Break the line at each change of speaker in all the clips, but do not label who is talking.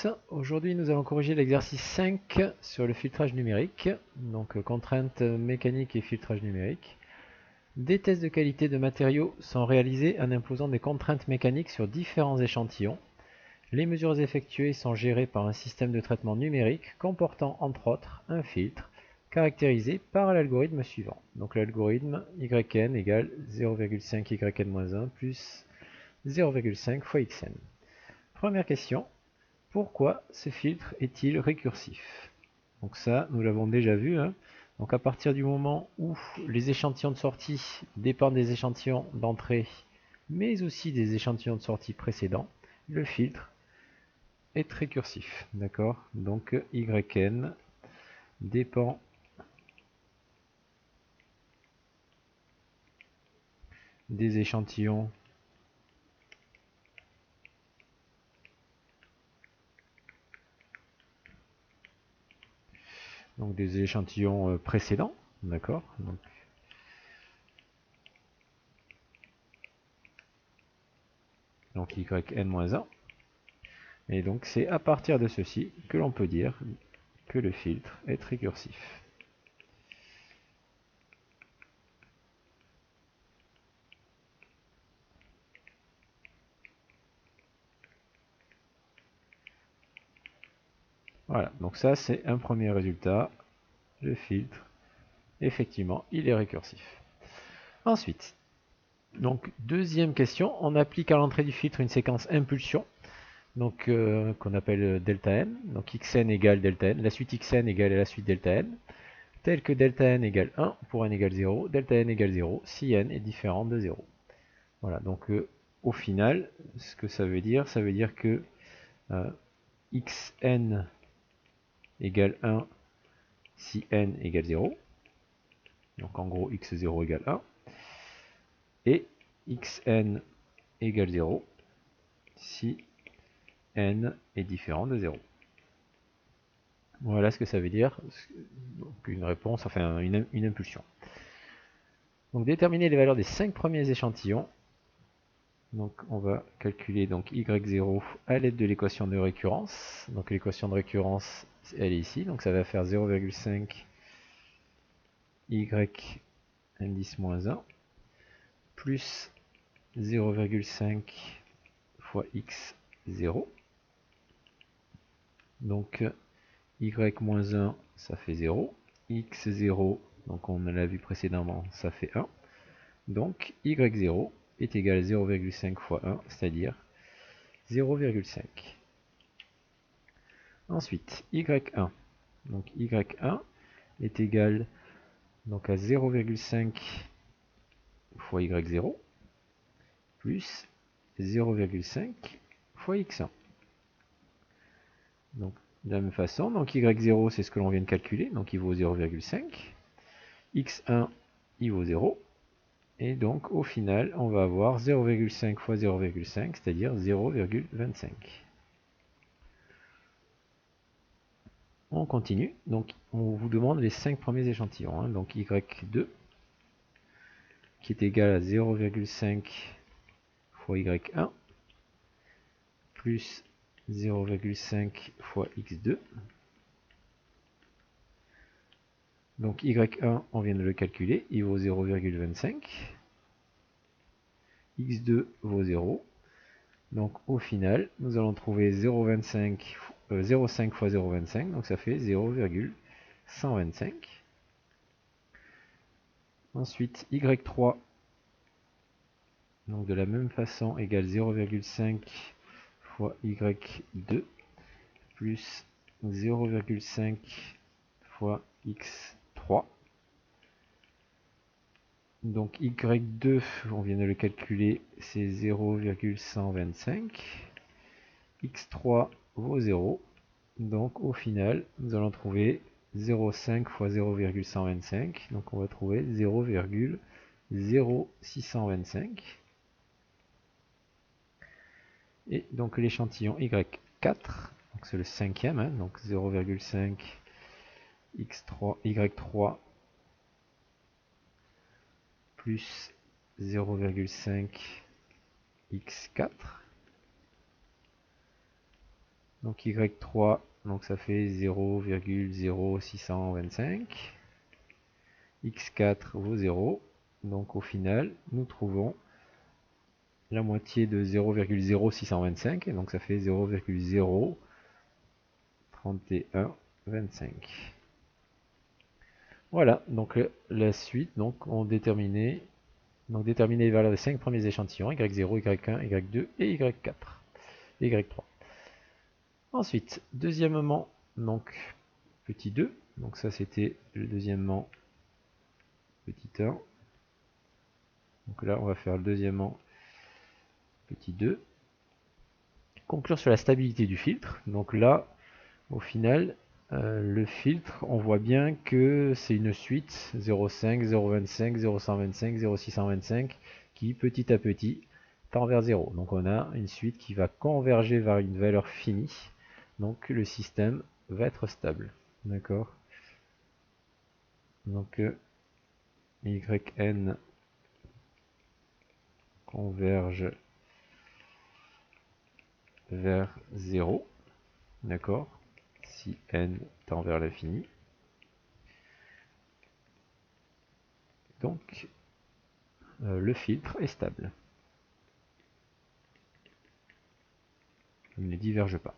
tous, aujourd'hui nous allons corriger l'exercice 5 sur le filtrage numérique, donc contraintes mécaniques et filtrage numérique. Des tests de qualité de matériaux sont réalisés en imposant des contraintes mécaniques sur différents échantillons. Les mesures effectuées sont gérées par un système de traitement numérique comportant entre autres un filtre caractérisé par l'algorithme suivant. Donc l'algorithme yn égale 0,5 yn-1 plus 0,5 fois xn. Première question. Pourquoi ce filtre est-il récursif? Donc ça, nous l'avons déjà vu. Donc à partir du moment où les échantillons de sortie dépendent des échantillons d'entrée, mais aussi des échantillons de sortie précédents, le filtre est récursif. D'accord? Donc yn dépend des échantillons précédents, d'accord? Donc yn-1. Et donc c'est à partir de ceci que l'on peut dire que le filtre est récursif. Voilà, donc ça c'est un premier résultat. Le filtre, effectivement, il est récursif. Ensuite, donc deuxième question, on applique à l'entrée du filtre une séquence impulsion, donc qu'on appelle delta n, donc xn égale delta n, la suite xn égale à la suite delta n, telle que delta n égale 1 pour n égale 0, delta n égale 0 si n est différent de 0. Voilà, donc au final, ce que ça veut dire que xn égale 1 si n égale 0, donc en gros x0 égale 1, et xn égale 0 si n est différent de 0. Voilà ce que ça veut dire, donc une réponse, enfin une impulsion. Donc déterminer les valeurs des 5 premiers échantillons. Donc on va calculer donc y0 à l'aide de l'équation de récurrence. Donc l'équation de récurrence, elle est ici, donc ça va faire 0,5 y n10-1 plus 0,5 fois x0. Donc y-1 ça fait 0, x0 donc on l'a vu précédemment ça fait 1, donc y0 est égal à 0,5 fois 1, c'est-à-dire 0,5. Ensuite y1, donc y1 est égal donc à 0,5 fois y0 plus 0,5 fois x1. Donc de la même façon, donc y0 c'est ce que l'on vient de calculer, donc il vaut 0,5, x1 il vaut 0, et donc au final on va avoir 0,5 fois 0,5, c'est-à-dire 0,25. On continue, donc on vous demande les 5 premiers échantillons, donc y2 qui est égal à 0,5 fois y1 plus 0,5 fois x2. Donc y1, on vient de le calculer, il vaut 0,25. x2 vaut 0. Donc au final, nous allons trouver 0,5 fois 0,25, donc ça fait 0,125. Ensuite, y3, donc de la même façon, égale 0,5 fois y2 plus 0,5 fois x3. Donc y2, on vient de le calculer, c'est 0,125. x3 vaut 0. Donc au final, nous allons trouver 0,5 fois 0,125. Donc on va trouver 0,0625. Et donc l'échantillon y4, c'est le cinquième, donc 0,5 x3, y3 plus 0,5 x4. Donc y3, donc ça fait 0,0625. x4 vaut 0. Donc au final, nous trouvons la moitié de 0,0625. Et donc ça fait 0,03125. Voilà, donc la suite, donc on déterminer les valeurs des 5 premiers échantillons, y0, y1, y2 et y4, y3. Ensuite, deuxièmement, donc petit 2, donc ça c'était le deuxièmement petit 1. Donc là on va faire le deuxièmement petit 2. Conclure sur la stabilité du filtre. Donc là, au final, le filtre, on voit bien que c'est une suite 0,5, 0,25, 0,125, 0,625 qui petit à petit tend vers 0. Donc on a une suite qui va converger vers une valeur finie. Donc le système va être stable. D'accord. Donc yn converge vers 0. D'accord. Si n tend vers l'infini. Donc le filtre est stable. Il ne diverge pas.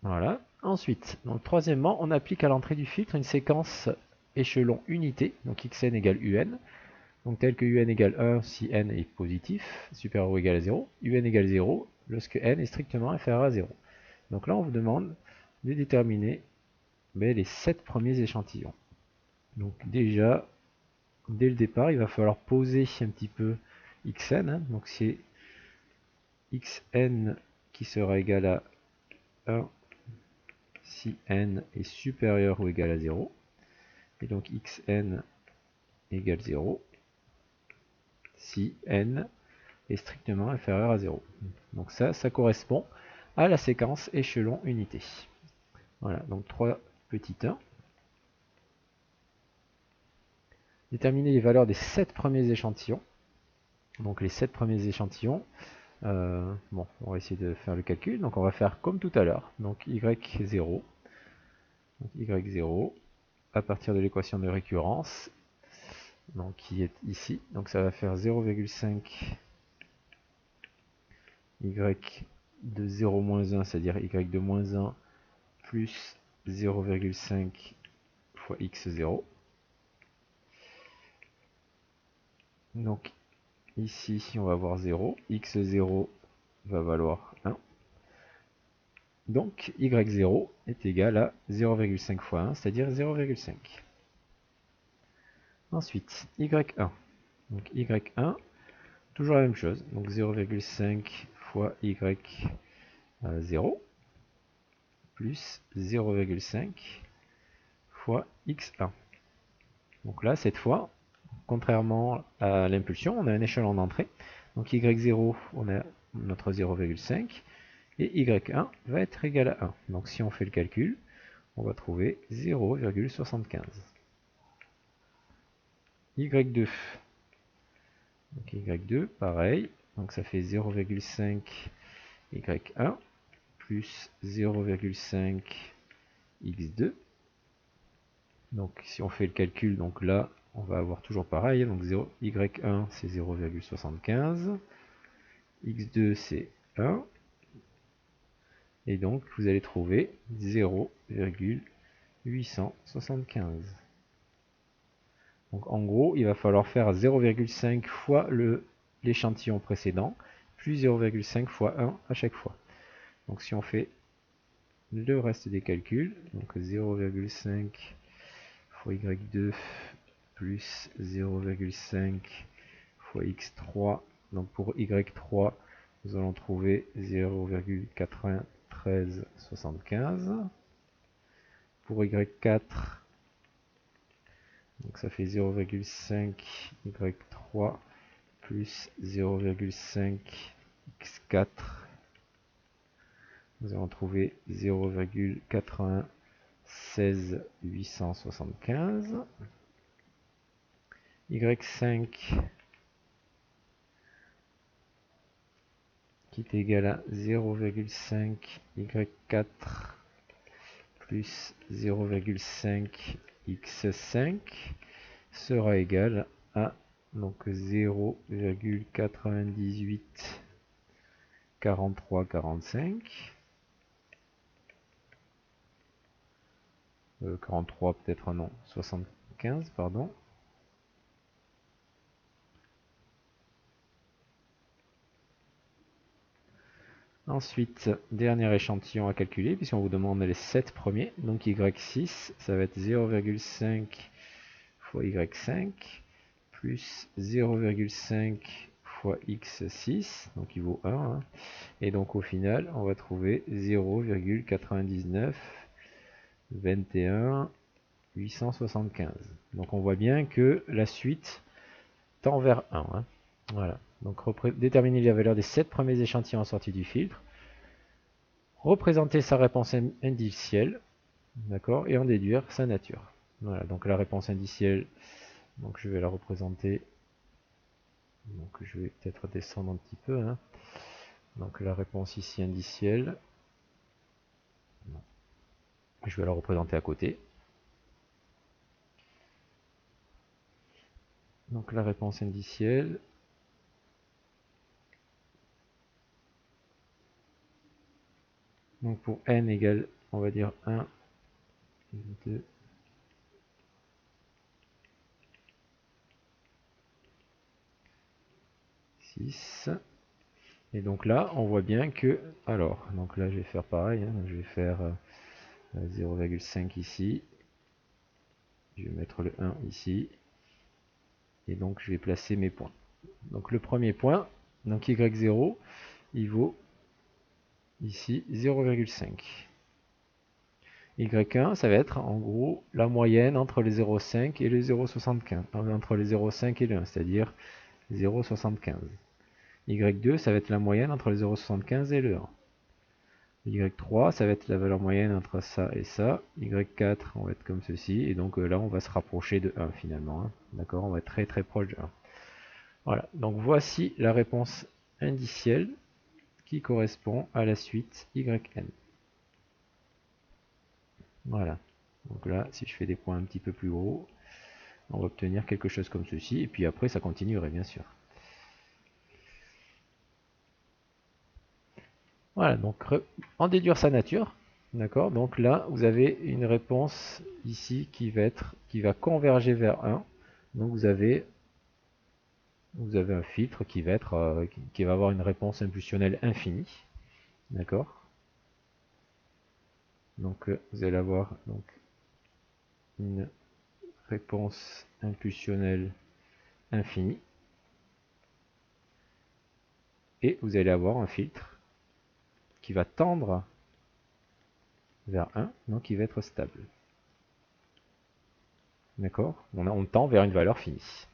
Voilà. Ensuite, donc troisièmement, on applique à l'entrée du filtre une séquence échelon unité, donc xn égale un, donc tel que un égale 1 si n est positif, supérieur ou égal à 0, un égale 0 lorsque n est strictement inférieur à 0. Donc là, on vous demande de déterminer les 7 premiers échantillons. Donc déjà, dès le départ, il va falloir poser un petit peu xn, hein. Donc c'est xn qui sera égal à 1 si n est supérieur ou égal à 0. Et donc xn égale 0 si n est strictement inférieur à 0. Donc ça correspond à la séquence échelon unité. Voilà, donc 3 petits 1. Déterminer les valeurs des 7 premiers échantillons. Donc les 7 premiers échantillons, bon, on va essayer de faire le calcul. Donc on va faire comme tout à l'heure. Donc y0, donc y0, à partir de l'équation de récurrence, donc qui est ici. Donc ça va faire 0,5 y de 0 moins 1, c'est-à-dire y de moins 1 plus 0,5 fois x0. Donc ici, on va avoir 0. x0 va valoir 1. Donc y0 est égal à 0,5 fois 1, c'est-à-dire 0,5. Ensuite, y1. Donc y1, toujours la même chose. Donc 0,5 fois y0 plus 0,5 fois x1. Donc là, cette fois, contrairement à l'impulsion, on a un échelon d'entrée. Donc y0, on a notre 0,5 et y1 va être égal à 1. Donc si on fait le calcul, on va trouver 0,75. y2. Donc y2, pareil. Donc ça fait 0,5 y1 plus 0,5 x2. Donc si on fait le calcul, donc là, on va avoir toujours pareil. Donc y1 c'est 0,75. x2 c'est 1. Et donc vous allez trouver 0,875. Donc en gros, il va falloir faire 0,5 fois l'échantillon précédent, plus 0,5 fois 1 à chaque fois. Donc si on fait le reste des calculs, donc 0,5 fois y2 plus 0,5 fois x3, donc pour y3, nous allons trouver 0,9375. Pour y4, donc ça fait 0,5 y3 plus 0,5 x4. nous allons trouver 0,96875. Y5 qui est égal à 0,5 Y4 plus 0,5 X5 sera égal à donc 0,98 43 45. 43 peut-être non, 75 pardon. Ensuite, dernier échantillon à calculer, puisqu'on vous demande les 7 premiers. Donc Y6, ça va être 0,5 fois Y5, plus 0,5 fois X6, donc il vaut 1. Hein. Et donc au final, on va trouver 0,99 21 875. Donc on voit bien que la suite tend vers 1. Hein. Voilà. Donc déterminer la valeur des 7 premiers échantillons sortis du filtre. Représenter sa réponse indicielle, d'accord, et en déduire sa nature. Voilà, donc la réponse indicielle, donc je vais la représenter. Donc je vais peut-être descendre un petit peu. Hein. Donc la réponse ici indicielle, je vais la représenter à côté. Donc la réponse indicielle, donc pour n égale, on va dire 1, 2, 6. Et donc là, on voit bien que, alors, donc là je vais faire pareil, hein, je vais faire 0,5 ici, je vais mettre le 1 ici, et donc je vais placer mes points. Donc le premier point, donc y0, il vaut ici 0,5. Y1, ça va être en gros la moyenne entre le 0,5 et le 0,75, entre le 0,5 et le 1, c'est-à-dire 0,75. Y2, ça va être la moyenne entre le 0,75 et le 1. Y3, ça va être la valeur moyenne entre ça et ça. Y4, on va être comme ceci. Et donc là, on va se rapprocher de 1 finalement. Hein. D'accord, on va être très très proche de 1. Voilà, donc voici la réponse indicielle qui correspond à la suite Yn. Voilà, donc là, si je fais des points un petit peu plus gros, on va obtenir quelque chose comme ceci. Et puis après, ça continuerait bien sûr. Voilà, donc en déduire sa nature. D'accord, donc là, vous avez une réponse ici qui va converger vers 1. Donc vous avez un filtre qui va avoir une réponse impulsionnelle infinie. D'accord. Donc vous allez avoir donc une réponse impulsionnelle infinie. Et vous allez avoir un filtre qui va tendre vers 1, donc qui va être stable. D'accord. On tend vers une valeur finie.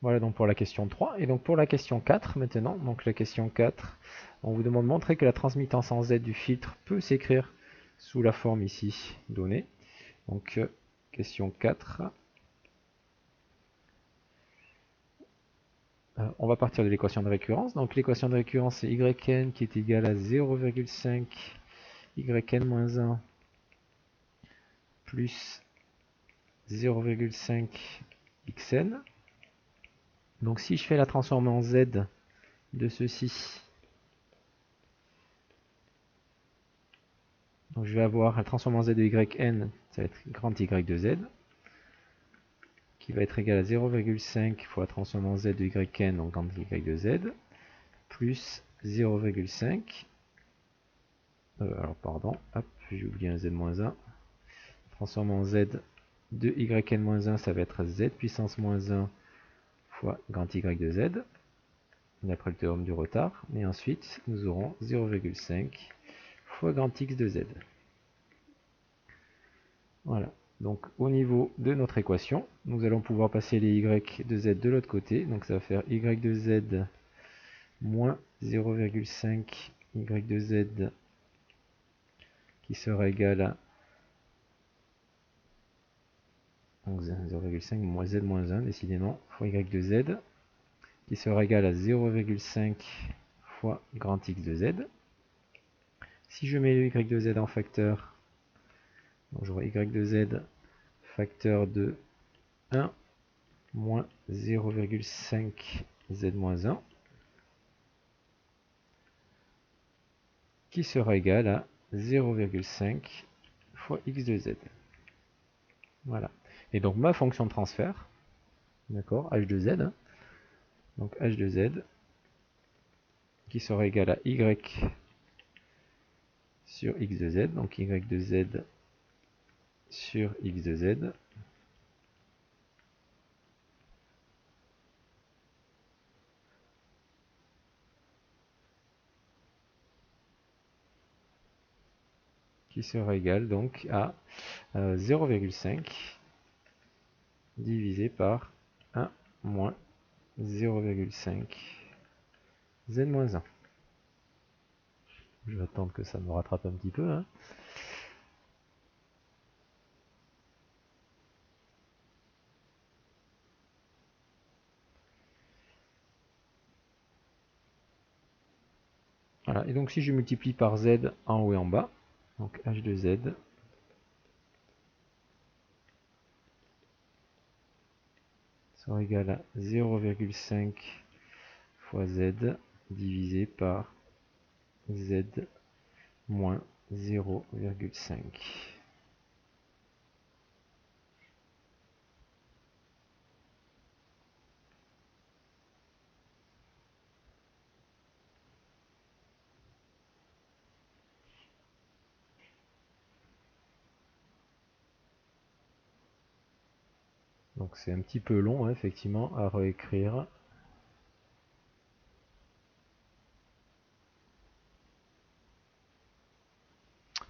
Voilà donc pour la question 3. Et donc pour la question 4 maintenant, donc la question 4, on vous demande de montrer que la transmittance en Z du filtre peut s'écrire sous la forme ici donnée. Donc question 4. On va partir de l'équation de récurrence. Donc l'équation de récurrence c'est Yn qui est égal à 0,5 Yn-1 plus 0,5 Xn. Donc si je fais la transformée en Z de ceci, donc je vais avoir la transformée en Z de Yn, ça va être grand Y de Z, qui va être égal à 0,5 fois la transformée en Z de Yn, donc grand Y de Z, plus 0,5, alors pardon, hop, j'ai oublié un Z-1, transformée en Z de Yn-1, ça va être Z puissance moins 1 fois grand Y de Z, d'après le théorème du retard, et ensuite nous aurons 0,5 fois grand X de Z. Voilà, donc au niveau de notre équation, nous allons pouvoir passer les Y de Z de l'autre côté, donc ça va faire Y de Z moins 0,5 y de z qui sera égal à 0,5 moins z moins 1 décidément fois y de z qui sera égal à 0,5 fois grand X de z. Si je mets le y de z en facteur, j'aurai y de z facteur de 1 moins 0,5 z moins 1 qui sera égal à 0,5 fois x de z. Voilà. Et donc ma fonction de transfert, d'accord, h de z, hein, donc h de z qui sera égal à y sur x de z, donc y de z sur x de z, qui sera égal donc à 0,5 divisé par 1 moins 0,5 z moins 1. Je vais attendre que ça me rattrape un petit peu, hein. Voilà, et donc si je multiplie par z en haut et en bas, donc h de z sera égal à 0,5 fois z divisé par z moins 0,5. Donc c'est un petit peu long, hein, effectivement, à réécrire.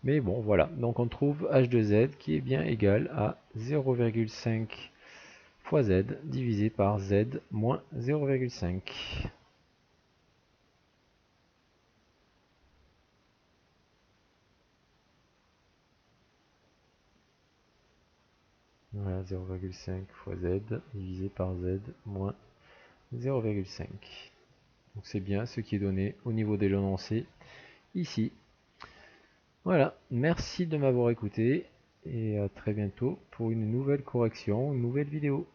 Mais bon, voilà. Donc on trouve h de z qui est bien égal à 0,5 fois z divisé par z moins 0,5. Voilà, 0,5 fois z divisé par z moins 0,5. Donc c'est bien ce qui est donné au niveau des l'énoncé ici. Voilà, merci de m'avoir écouté et à très bientôt pour une nouvelle correction, une nouvelle vidéo.